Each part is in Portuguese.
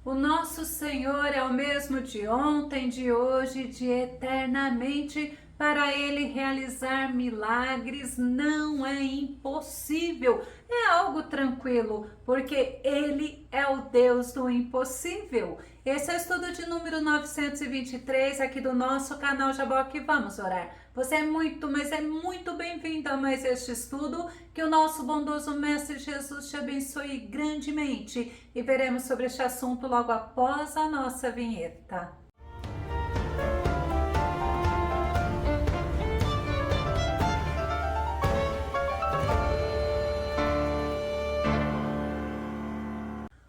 O nosso Senhor é o mesmo de ontem, de hoje, de eternamente. Para Ele realizar milagres não é impossível, é algo tranquilo, porque Ele é o Deus do impossível. Esse é o estudo de número 923 aqui do nosso canal Jaboque. Vamos orar. Você é muito, mas é muito bem-vindo a mais este estudo. Que o nosso bondoso Mestre Jesus te abençoe grandemente. E veremos sobre este assunto logo após a nossa vinheta.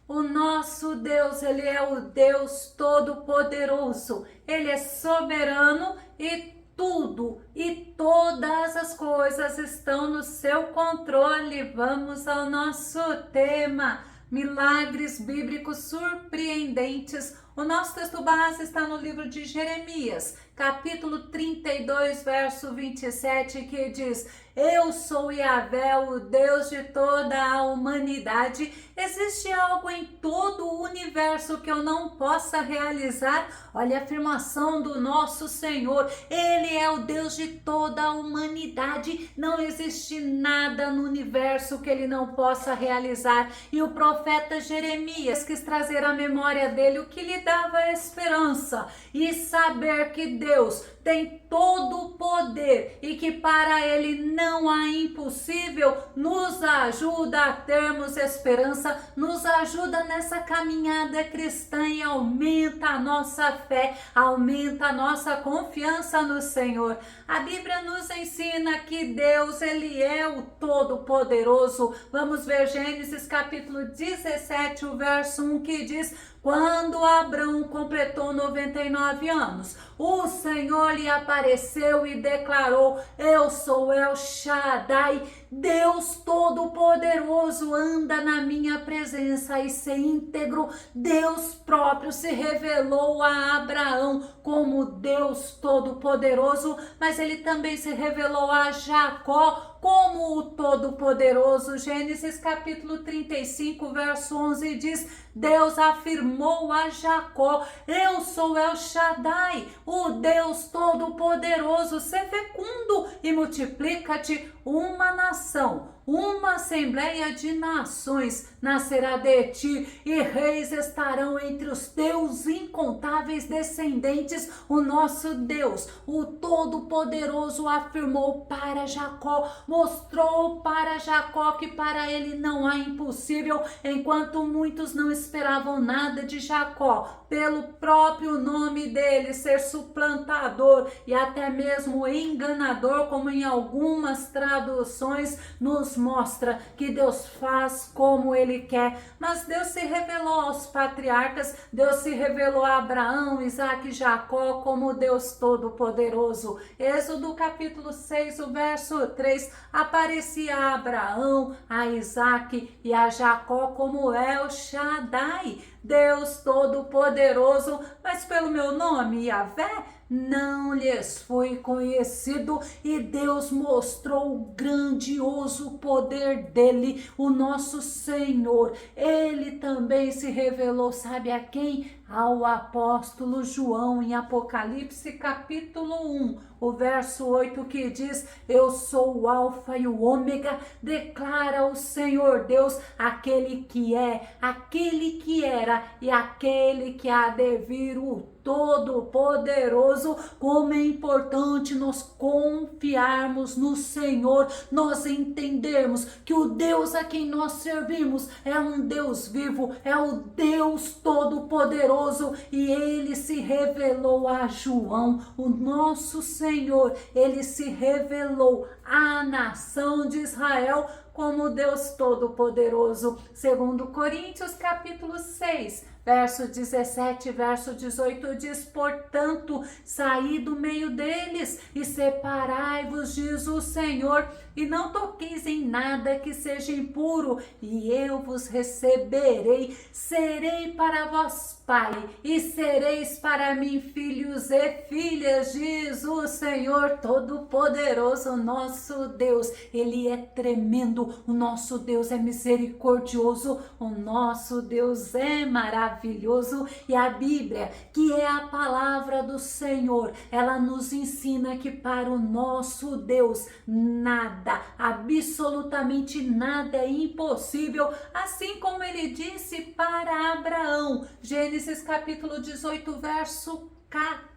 O nosso Deus, Ele é o Deus Todo-Poderoso. Ele é soberano e tudo e todas as coisas estão no seu controle. Vamos ao nosso tema: milagres bíblicos surpreendentes. O nosso texto base está no livro de Jeremias, capítulo 32, verso 27, que diz: Eu sou Yahvé, o Deus de toda a humanidade. Existe algo em todo o universo que eu não possa realizar? Olha a afirmação do nosso Senhor. Ele é o Deus de toda a humanidade. Não existe nada no universo que ele não possa realizar. E o profeta Jeremias quis trazer à memória dele o que lhe dava esperança e saber que Deus tem todo o poder e que para ele não há impossível. Nos ajuda a termos esperança, nos ajuda nessa caminhada cristã e aumenta a nossa fé, aumenta a nossa confiança no Senhor. A Bíblia nos ensina que Deus, Ele é o Todo-Poderoso. Vamos ver Gênesis capítulo 17, o verso 1, que diz: Quando Abrão completou 99 anos, o Senhor lhe apareceu e declarou: Eu sou El Shaddai, Deus Todo-Poderoso, anda na minha presença e ser íntegro. Deus próprio se revelou a Abraão como Deus Todo-Poderoso, mas ele também se revelou a Jacó como o Todo-Poderoso. Gênesis capítulo 35, verso 11 diz: Deus afirmou a Jacó: Eu sou El Shaddai, o Deus Todo-Poderoso. Ser fecundo e multiplica-te. Uma nação, uma assembleia de nações nascerá de ti, e reis estarão entre os teus incontáveis descendentes. O nosso Deus, o Todo-Poderoso, afirmou para Jacó, mostrou para Jacó que para ele não há impossível. Enquanto muitos não esperavam nada de Jacó, pelo próprio nome dele ser suplantador e até mesmo enganador, como em algumas traduções nos mostra que Deus faz como ele quer. Mas Deus se revelou aos patriarcas, Deus se revelou a Abraão, Isaque e Jacó como Deus Todo-Poderoso. Êxodo capítulo 6, o verso 3, aparecia a Abraão, a Isaque e a Jacó como El Shaddai, Deus Todo-Poderoso. Mas pelo meu nome, Yahvé, não lhes foi conhecido, e Deus mostrou o grandioso poder dele. O nosso Senhor, ele também se revelou, sabe a quem? Ao apóstolo João, em Apocalipse capítulo 1, o verso 8, que diz: Eu sou o alfa e o ômega, declara o Senhor Deus, aquele que é, aquele que era e aquele que há de vir, o Todo-Poderoso. Como é importante nós confiarmos no Senhor, nós entendermos que o Deus a quem nós servimos é um Deus vivo, é o Deus Todo-Poderoso, e ele se revelou a João, o nosso Senhor. Ele se revelou à nação de Israel como Deus Todo-Poderoso. Segundo Coríntios capítulo 6, verso 17, verso 18 diz: Portanto, saí do meio deles e separai-vos, diz o Senhor, e não toqueis em nada que seja impuro, e eu vos receberei, serei para vós pai, e sereis para mim filhos e filhas, diz o Senhor Todo-Poderoso, nosso Deus. Ele é tremendo, o nosso Deus é misericordioso, o nosso Deus é maravilhoso. E a Bíblia, que é a palavra do Senhor, ela nos ensina que para o nosso Deus nada, absolutamente nada é impossível, assim como ele disse para Abraão, Gênesis capítulo 18, verso 14.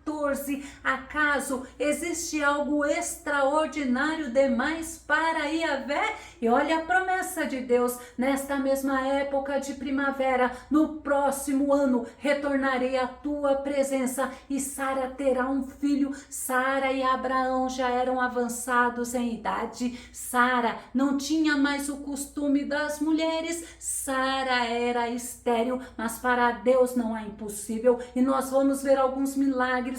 Acaso existe algo extraordinário demais para Yahvé? E olha a promessa de Deus, nesta mesma época de primavera, no próximo ano, retornarei à tua presença e Sara terá um filho. Sara e Abraão já eram avançados em idade. Sara não tinha mais o costume das mulheres. Sara era estéril, mas para Deus não há impossível. E nós vamos ver alguns milagres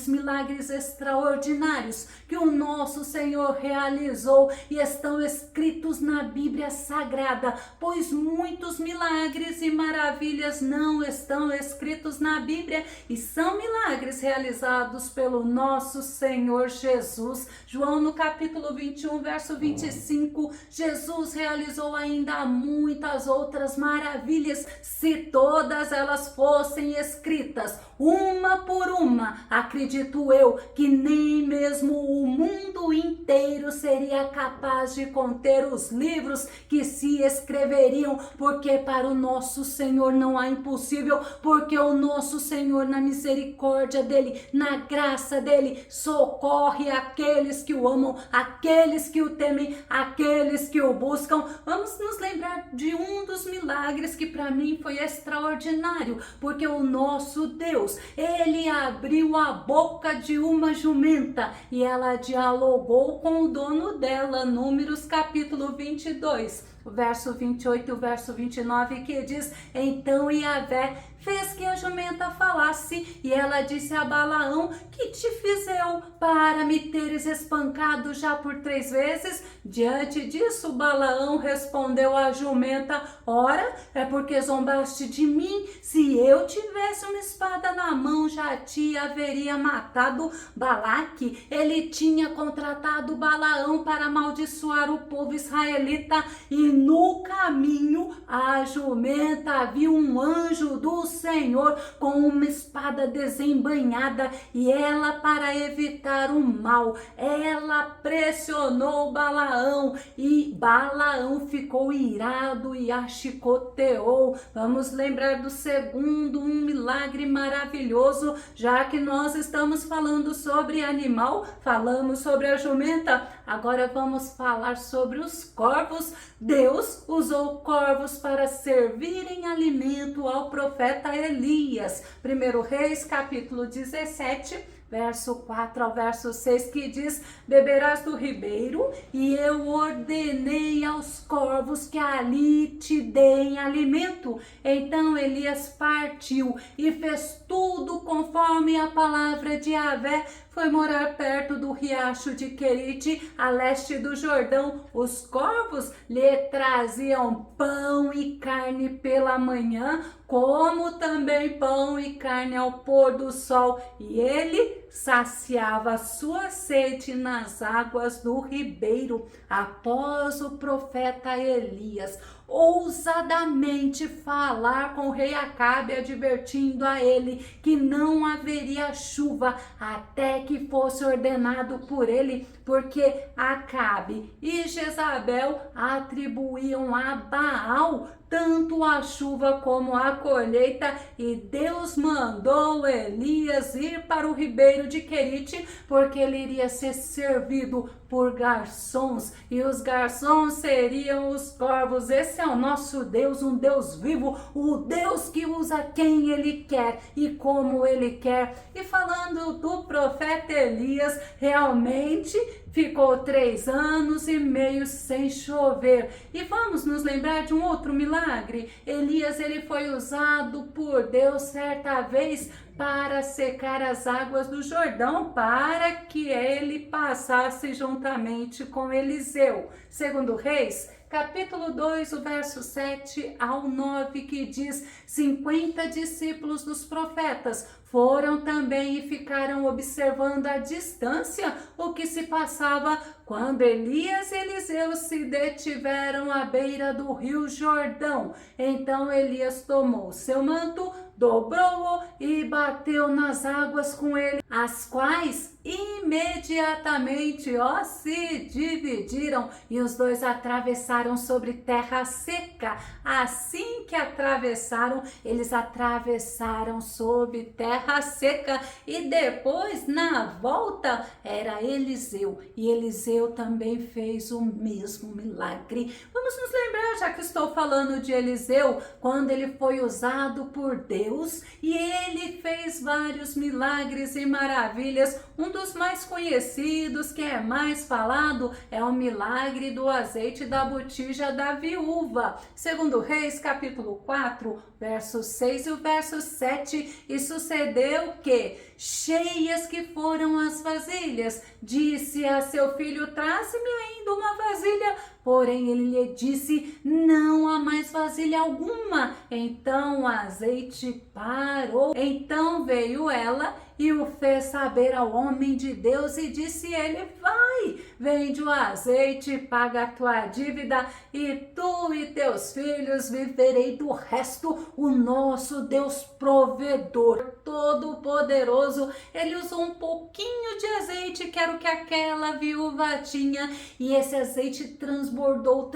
extraordinários que o nosso Senhor realizou e estão escritos na Bíblia Sagrada, pois muitos milagres e maravilhas não estão escritos na Bíblia e são milagres realizados pelo nosso Senhor Jesus. João no capítulo 21, verso 25, Jesus realizou ainda muitas outras maravilhas, se todas elas fossem escritas, uma por uma, acredito eu que nem mesmo o mundo inteiro seria capaz de conter os livros que se escreveriam, porque para o nosso Senhor não há impossível, porque o nosso Senhor, na misericórdia dele, na graça dele, socorre aqueles que o amam, aqueles que o temem, aqueles que o buscam. Vamos nos lembrar de um dos milagres que para mim foi extraordinário, porque o nosso Deus, ele abriu a boca de uma jumenta e ela dialogou com o dono dela. Números capítulo 22, o verso 28 e o verso 29, que diz: então Yahvé fez que a jumenta falasse, e ela disse a Balaão: que te fiz eu para me teres espancado já por 3 vezes? Diante disso, Balaão respondeu à jumenta: ora, é porque zombaste de mim. Se eu tivesse uma espada na mão, já te haveria matado. Balaque, ele tinha contratado Balaão para amaldiçoar o povo israelita, e no caminho a jumenta viu um anjo do Senhor com uma espada desembainhada, e ela, para evitar o mal, ela pressionou Balaão, e Balaão ficou irado e a chicoteou. Vamos lembrar do segundo, um milagre maravilhoso, já que nós estamos falando sobre animal, falamos sobre a jumenta, agora vamos falar sobre os corvos. Deus usou corvos para servirem alimento ao profeta Elias. 1 Reis, capítulo 17, verso 4 ao verso 6, que diz: beberás do ribeiro, e eu ordenei aos corvos que ali te deem alimento. Então Elias partiu e fez tudo conforme a palavra de Yahvé. Foi morar perto do riacho de Querite, a leste do Jordão. Os corvos lhe traziam pão e carne pela manhã, como também pão e carne ao pôr do sol, e ele saciava sua sede nas águas do ribeiro. Após o profeta Elias ousadamente falar com o rei Acabe, advertindo a ele que não haveria chuva até que fosse ordenado por ele, porque Acabe e Jezabel atribuíam a Baal tanto a chuva como a colheita, e Deus mandou Elias ir para o ribeiro de Querite, porque ele iria ser servido por garçons, e os garçons seriam os corvos. Esse esse é o nosso Deus, um Deus vivo, o Deus que usa quem Ele quer e como Ele quer. E falando do profeta Elias, realmente ficou 3 anos e meio sem chover. E vamos nos lembrar de um outro milagre. Elias, ele foi usado por Deus certa vez para secar as águas do Jordão, para que ele passasse juntamente com Eliseu. Segundo Reis, capítulo 2, o verso 7 ao 9, que diz: 50 discípulos dos profetas foram também e ficaram observando à distância o que se passava quando Elias e Eliseu se detiveram à beira do rio Jordão. Então Elias tomou seu manto, dobrou-o e bateu nas águas com ele, as quais imediatamente se dividiram e os dois atravessaram sobre terra seca. Assim que atravessaram, eles atravessaram sobre terra seca, e depois na volta era Eliseu, e Eliseu também fez o mesmo milagre. Vamos nos lembrar, já que estou falando de Eliseu, quando ele foi usado por Deus e ele fez vários milagres e maravilhas. Um dos mais conhecidos, que é mais falado, é o milagre do azeite da botija da viúva. Segundo Reis, capítulo 4, verso 6 e o verso 7, e sucedeu que, cheias que foram as vasilhas, disse a seu filho: traze-me ainda uma vasilha. Porém ele lhe disse: não há mais vasilha alguma. Então o azeite parou. Então veio ela e o fez saber ao homem de Deus, e disse ele: vai, vende o azeite, paga a tua dívida, e tu e teus filhos viverei do resto. O nosso Deus provedor, todo poderoso, ele usou um pouquinho de azeite, que era o que aquela viúva tinha, e esse azeite transbordou,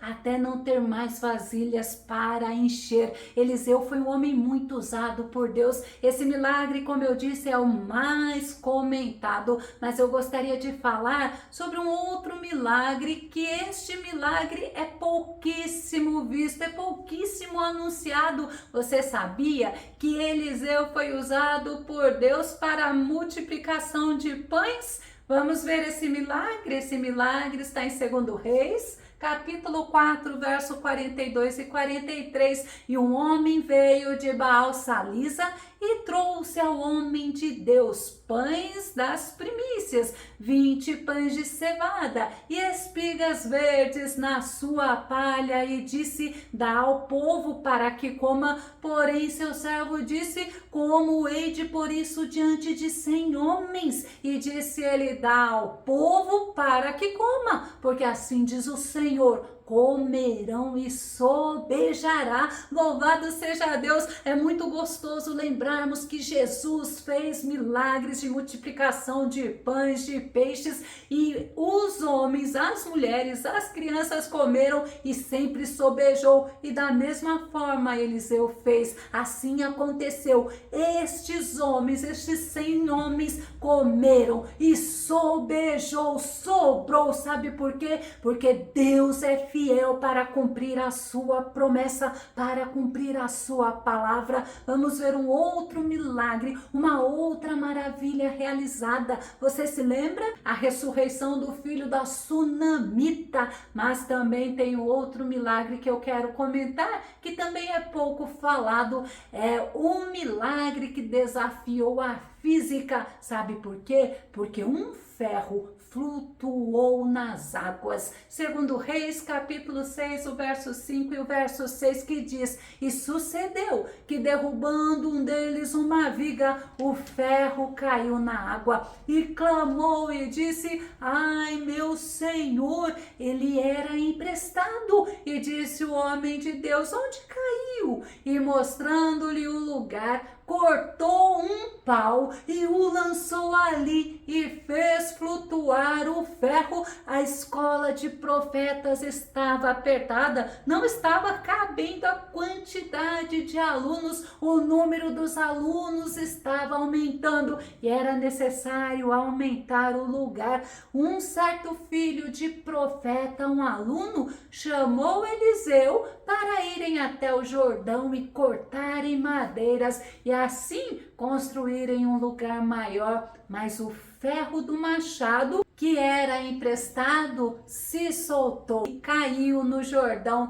até não ter mais vasilhas para encher. Eliseu foi um homem muito usado por Deus. Esse milagre, como eu disse, é o mais comentado, mas eu gostaria de falar sobre um outro milagre, que este milagre é pouquíssimo visto, é pouquíssimo anunciado. Você sabia que Eliseu foi usado por Deus para a multiplicação de pães? Vamos ver esse milagre. Esse milagre está em 2 Reis, capítulo 4, verso 42 e 43. E um homem veio de Baal-Salisa e trouxe ao homem de Deus pães das primícias, 20 pães de cevada e espigas verdes na sua palha, e disse: dá ao povo para que coma. Porém seu servo disse: como hei de pôr isso diante de 100 homens? E disse ele: dá ao povo para que coma, porque assim diz o Senhor: comerão e sobejará. Louvado seja Deus. É muito gostoso lembrarmos que Jesus fez milagres de multiplicação de pães, de peixes, e os homens, as mulheres, as crianças comeram e sempre sobejou. E da mesma forma Eliseu fez, assim aconteceu. Estes homens, estes 100 homens comeram e sobejou, sobrou. Sabe por quê? Porque Deus é fiel para cumprir a sua promessa, para cumprir a sua palavra. Vamos ver um outro milagre, uma outra maravilha realizada. Você se lembra? A ressurreição do filho da sunamita. Mas também tem outro milagre que eu quero comentar, que também é pouco falado. É um milagre que desafiou a física. Sabe por quê? Porque um ferro flutuou nas águas. Segundo Reis, capítulo 6, o verso 5 e o verso 6, que diz: e sucedeu que, derrubando um deles uma viga, o ferro caiu na água, e clamou e disse: ai, meu Senhor, ele era emprestado. E disse o homem de Deus: onde caiu? E mostrando-lhe o lugar, cortou um pau e o lançou ali, e fez flutuar levar o ferro. A escola de profetas estava apertada, não estava cabendo a quantidade de alunos, o número dos alunos estava aumentando e era necessário aumentar o lugar. Um certo filho de profeta, um aluno, chamou Eliseu para irem até o Jordão e cortarem madeiras e assim construírem um lugar maior, mas o ferro do machado que era emprestado se soltou e caiu no Jordão.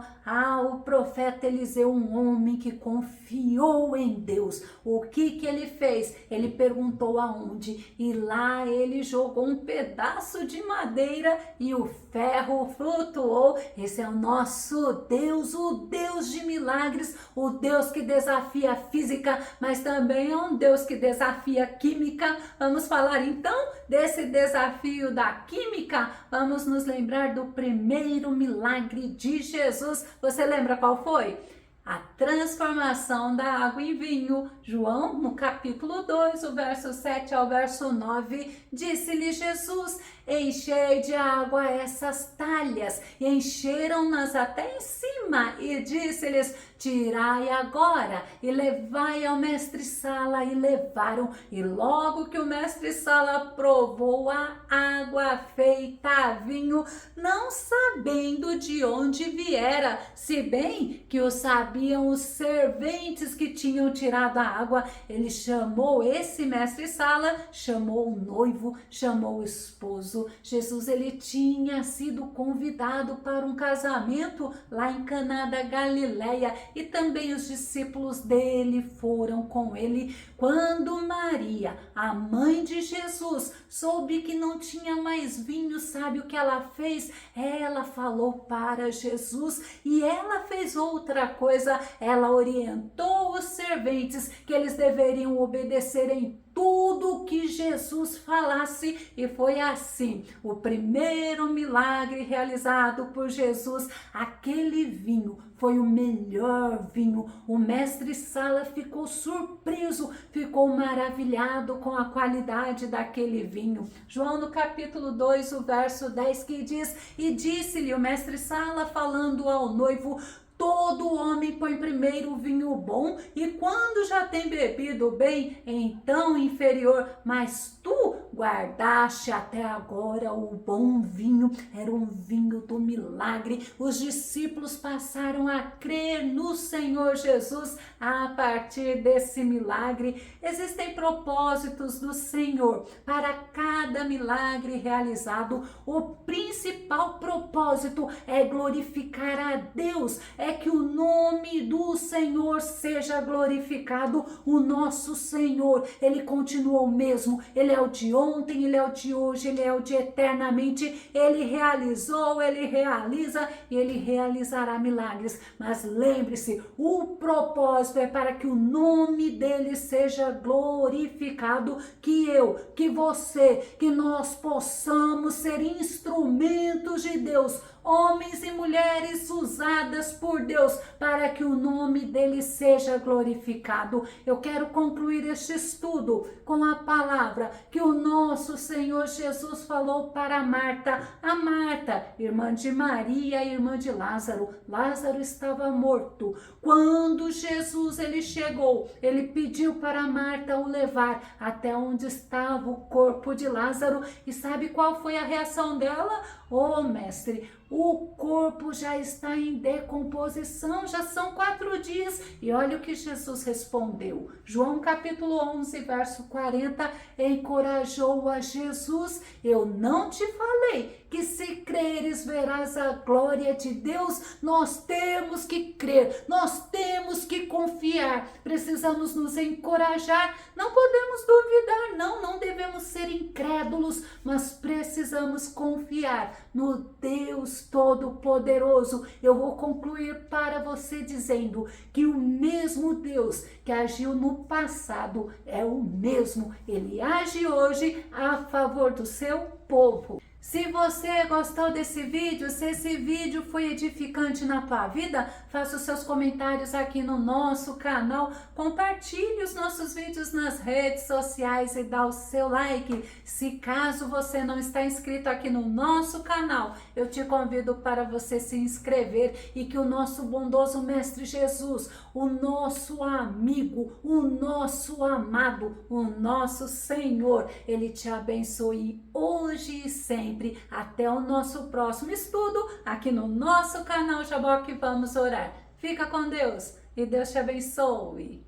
O profeta Eliseu, um homem que confiou em Deus. O que ele fez? Ele perguntou aonde e lá ele jogou um pedaço de madeira e o ferro flutuou. Esse é o nosso Deus, o Deus de milagres, o Deus que desafia a física, mas também é um Deus que desafia a química. Vamos falar então desse desafio da química. Vamos nos lembrar do primeiro milagre de Jesus. Você lembra qual foi? A transformação da água em vinho. João, no capítulo 2, o verso 7 ao verso 9, disse-lhe Jesus: enchei de água essas talhas. E encheram-nas até em cima. E disse-lhes: tirai agora e levai ao mestre-sala. E levaram. E logo que o mestre-sala provou a água feita vinho, não sabendo de onde viera, se bem que o sabiam os serventes que tinham tirado a água, ele chamou esse mestre-sala, chamou o noivo, chamou o esposo. Jesus, ele tinha sido convidado para um casamento lá em Caná da Galileia e também os discípulos dele foram com ele. Quando Maria, a mãe de Jesus, soube que não tinha mais vinho, sabe o que ela fez? Ela falou para Jesus e ela fez outra coisa. Ela orientou os serventes que eles deveriam obedecer em tudo que Jesus falasse, e foi assim o primeiro milagre realizado por Jesus. Aquele vinho foi o melhor vinho. O mestre-sala ficou surpreso, ficou maravilhado com a qualidade daquele vinho. João no capítulo 2, o verso 10 que diz: e disse-lhe o mestre-sala falando ao noivo: todo homem põe primeiro o vinho bom e quando já tem bebido bem, então inferior, mas tu guardaste até agora o bom vinho. Era um vinho do milagre. Os discípulos passaram a crer no Senhor Jesus a partir desse milagre. Existem propósitos do Senhor para cada milagre realizado. O principal propósito é glorificar a Deus, é que o nome do Senhor seja glorificado. O nosso Senhor, ele continua o mesmo, ele é o de ontem, ele é o de hoje, ele é o de eternamente. Ele realizou, ele realiza e ele realizará milagres. Mas lembre-se, o propósito é para que o nome dele seja glorificado, que eu, que você, que nós possamos ser instrumentos de Deus, homens e mulheres usadas por Deus para que o nome dele seja glorificado. Eu quero concluir este estudo com a palavra que o nosso Senhor Jesus falou para Marta. A Marta, irmã de Maria, irmã de Lázaro. Lázaro estava morto. Quando Jesus ele chegou, ele pediu para Marta o levar até onde estava o corpo de Lázaro. E sabe qual foi a reação dela? Oh, mestre, o corpo já está em decomposição, já são 4 dias. E olha o que Jesus respondeu. João capítulo 11, verso 40, encorajou a Jesus: eu não te falei que se creres verás a glória de Deus? Nós temos que crer, nós temos que confiar, precisamos nos encorajar, não podemos duvidar, não devemos ser incrédulos, mas precisamos confiar no Deus Todo-Poderoso. Eu vou concluir para você dizendo que o mesmo Deus que agiu no passado é o mesmo, ele age hoje a favor do seu povo. Se você gostou desse vídeo, se esse vídeo foi edificante na tua vida, faça os seus comentários aqui no nosso canal, compartilhe os nossos vídeos nas redes sociais e dá o seu like. Se caso você não está inscrito aqui no nosso canal, eu te convido para você se inscrever e que o nosso bondoso Mestre Jesus, o nosso amigo, o nosso amado, o nosso Senhor, Ele te abençoe hoje e sempre. Até o nosso próximo estudo aqui no nosso canal Jaboque. Vamos orar. Fica com Deus e Deus te abençoe.